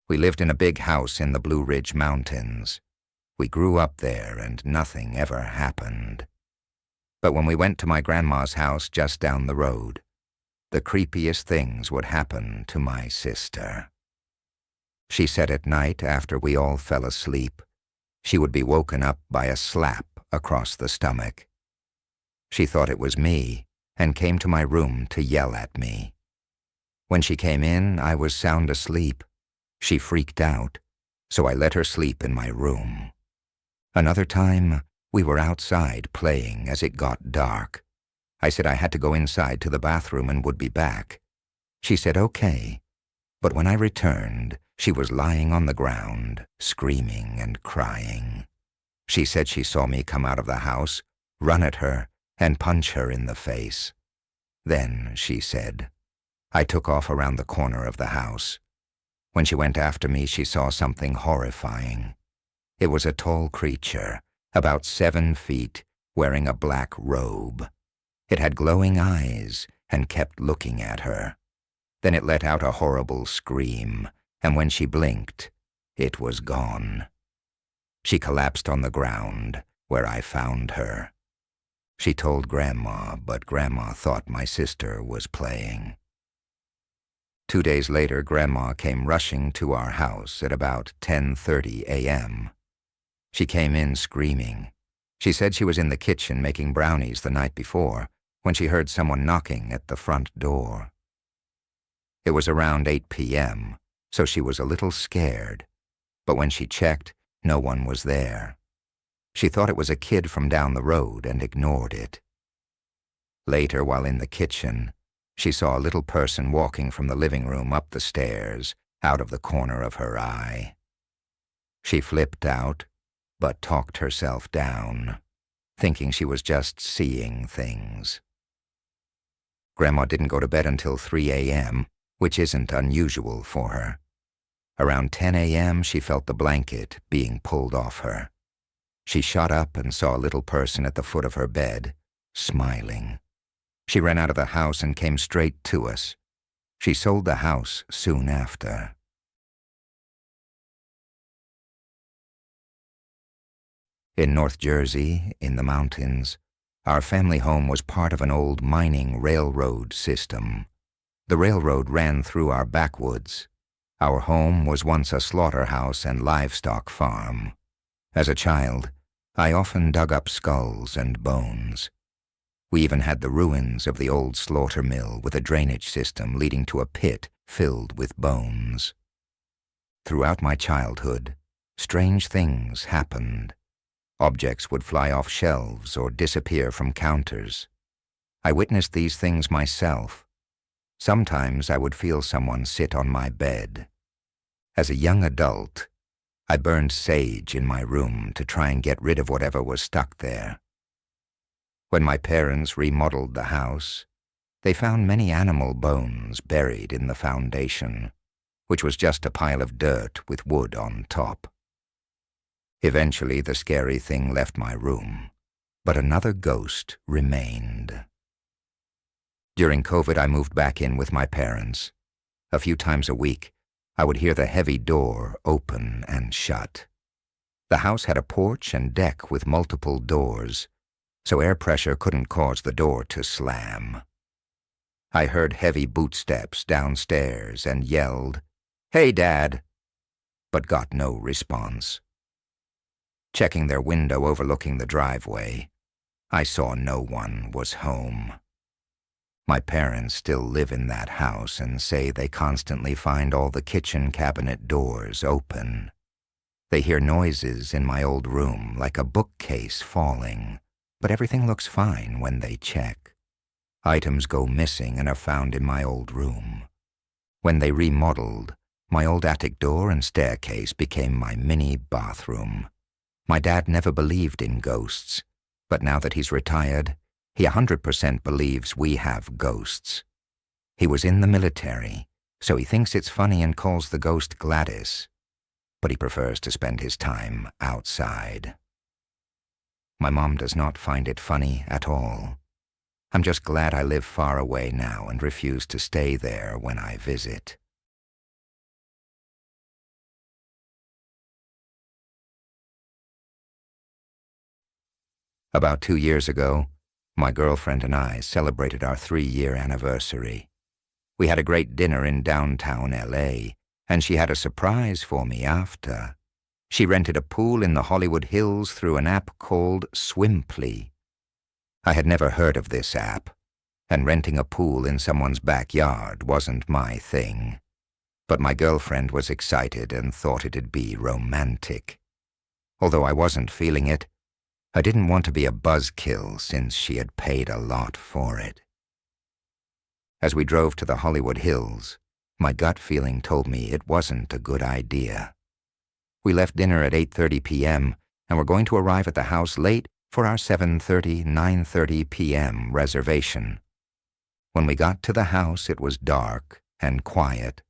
We lived in a big house in the Blue Ridge Mountains. We grew up there and nothing ever happened. But when we went to my grandma's house just down the road, the creepiest things would happen to my sister. She said at night, after we all fell asleep, she would be woken up by a slap across the stomach. She thought it was me and came to my room to yell at me. When she came in, I was sound asleep. She freaked out, so I let her sleep in my room. Another time, we were outside playing as it got dark. I said I had to go inside to the bathroom and would be back. She said okay, but when I returned, she was lying on the ground, screaming and crying. She said she saw me come out of the house, run at her, and punch her in the face. Then, she said, I took off around the corner of the house. When she went after me, she saw something horrifying. It was a tall creature, about 7 feet, wearing a black robe. It had glowing eyes and kept looking at her. Then it let out a horrible scream, and when she blinked, it was gone. She collapsed on the ground, where I found her. She told Grandma, but Grandma thought my sister was playing. 2 days later, Grandma came rushing to our house at about 10:30 a.m. She came in screaming. She said she was in the kitchen making brownies the night before when she heard someone knocking at the front door. It was around 8 p.m., so she was a little scared, but when she checked, no one was there. She thought it was a kid from down the road and ignored it. Later, while in the kitchen, she saw a little person walking from the living room up the stairs, out of the corner of her eye. She flipped out, but talked herself down, thinking she was just seeing things. Grandma didn't go to bed until 3 a.m., which isn't unusual for her. Around 10 a.m., she felt the blanket being pulled off her. She shot up and saw a little person at the foot of her bed, smiling. She ran out of the house and came straight to us. She sold the house soon after. In North Jersey, in the mountains, our family home was part of an old mining railroad system. The railroad ran through our backwoods. Our home was once a slaughterhouse and livestock farm. As a child, I often dug up skulls and bones. We even had the ruins of the old slaughter mill with a drainage system leading to a pit filled with bones. Throughout my childhood, strange things happened. Objects would fly off shelves or disappear from counters. I witnessed these things myself. Sometimes I would feel someone sit on my bed. As a young adult, I burned sage in my room to try and get rid of whatever was stuck there. When my parents remodeled the house, they found many animal bones buried in the foundation, which was just a pile of dirt with wood on top. Eventually, the scary thing left my room, but another ghost remained. During COVID, I moved back in with my parents. A few times a week, I would hear the heavy door open and shut. The house had a porch and deck with multiple doors, so air pressure couldn't cause the door to slam. I heard heavy footsteps downstairs and yelled, "Hey, Dad," but got no response. Checking their window overlooking the driveway, I saw no one was home. My parents still live in that house and say they constantly find all the kitchen cabinet doors open. They hear noises in my old room like a bookcase falling, but everything looks fine when they check. Items go missing and are found in my old room. When they remodeled, my old attic door and staircase became my mini bathroom. My dad never believed in ghosts, but now that he's retired, he 100% believes we have ghosts. He was in the military, so he thinks it's funny and calls the ghost Gladys, but he prefers to spend his time outside. My mom does not find it funny at all. I'm just glad I live far away now and refuse to stay there when I visit. About 2 years ago, my girlfriend and I celebrated our 3-year anniversary. We had a great dinner in downtown LA, and she had a surprise for me after. She rented a pool in the Hollywood Hills through an app called Swimply. I had never heard of this app, and renting a pool in someone's backyard wasn't my thing. But my girlfriend was excited and thought it'd be romantic. Although I wasn't feeling it, I didn't want to be a buzzkill since she had paid a lot for it. As we drove to the Hollywood Hills, my gut feeling told me it wasn't a good idea. We left dinner at 8:30 p.m. and were going to arrive at the house late for our 7:30, 9:30 p.m. reservation. When we got to the house, it was dark and quiet.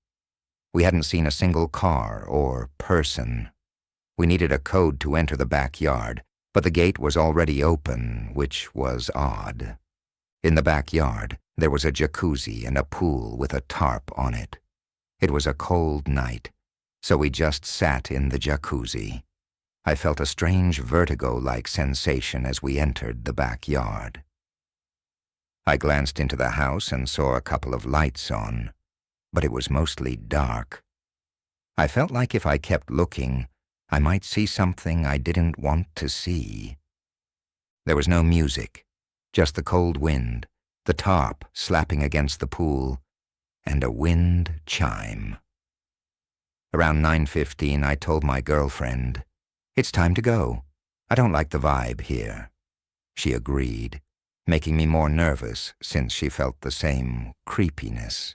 We hadn't seen a single car or person. We needed a code to enter the backyard, but the gate was already open, which was odd. In the backyard, there was a jacuzzi and a pool with a tarp on it. It was a cold night, so we just sat in the jacuzzi. I felt a strange vertigo-like sensation as we entered the backyard. I glanced into the house and saw a couple of lights on, but it was mostly dark. I felt like if I kept looking, I might see something I didn't want to see. There was no music, just the cold wind, the tarp slapping against the pool, and a wind chime. Around 9:15, I told my girlfriend, "It's time to go. I don't like the vibe here." She agreed, making me more nervous since she felt the same creepiness.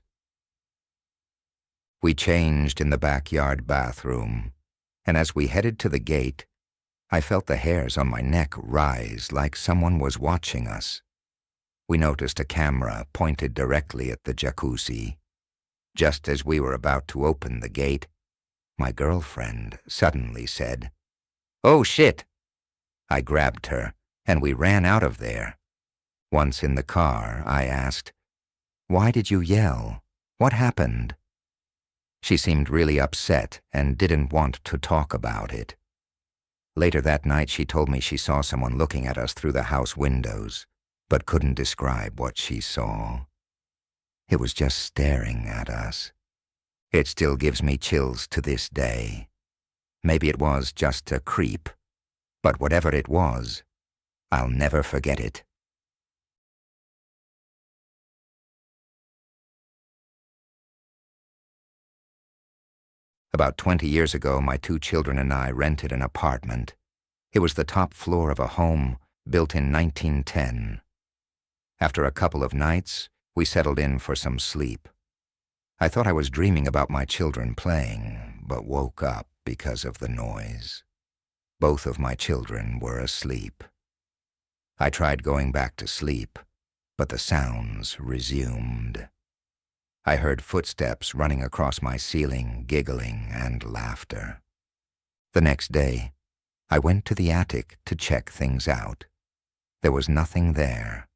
We changed in the backyard bathroom, and as we headed to the gate, I felt the hairs on my neck rise like someone was watching us. We noticed a camera pointed directly at the jacuzzi. Just as we were about to open the gate, my girlfriend suddenly said, "Oh shit!" I grabbed her, and we ran out of there. Once in the car, I asked, "Why did you yell? What happened?" She seemed really upset and didn't want to talk about it. Later that night, she told me she saw someone looking at us through the house windows, but couldn't describe what she saw. It was just staring at us. It still gives me chills to this day. Maybe it was just a creep, but whatever it was, I'll never forget it. About 20 years ago, my 2 children and I rented an apartment. It was the top floor of a home built in 1910. After a couple of nights, we settled in for some sleep. I thought I was dreaming about my children playing, but woke up because of the noise. Both of my children were asleep. I tried going back to sleep, but the sounds resumed. I heard footsteps running across my ceiling, giggling and laughter. The next day, I went to the attic to check things out. There was nothing there.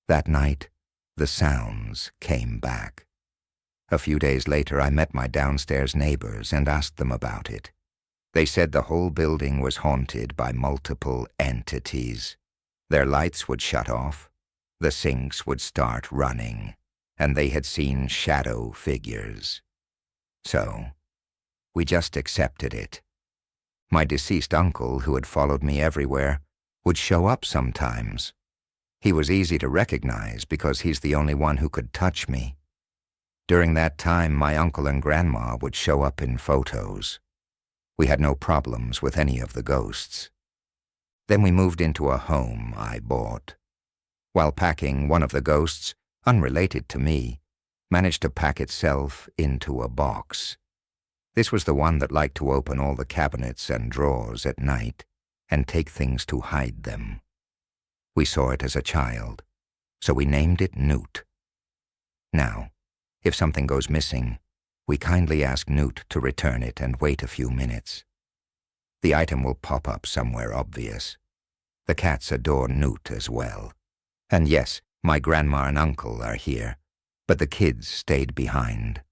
That night, the sounds came back. A few days later, I met my downstairs neighbors and asked them about it. They said the whole building was haunted by multiple entities. Their lights would shut off, the sinks would start running, and they had seen shadow figures. So, we just accepted it. My deceased uncle, who had followed me everywhere, would show up sometimes. He was easy to recognize because he's the only one who could touch me. During that time, my uncle and grandma would show up in photos. We had no problems with any of the ghosts. Then we moved into a home I bought. While packing, one of the ghosts, unrelated to me, managed to pack itself into a box. This was the one that liked to open all the cabinets and drawers at night and take things to hide them. We saw it as a child, so we named it Newt. Now, if something goes missing, we kindly ask Newt to return it and wait a few minutes. The item will pop up somewhere obvious. The cats adore Newt as well. And yes, my grandma and uncle are here, but the kids stayed behind.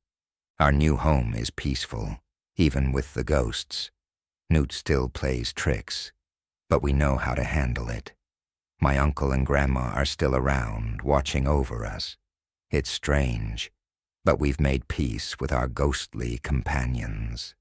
Our new home is peaceful, even with the ghosts. Newt still plays tricks, but we know how to handle it. My uncle and grandma are still around, watching over us. It's strange, but we've made peace with our ghostly companions.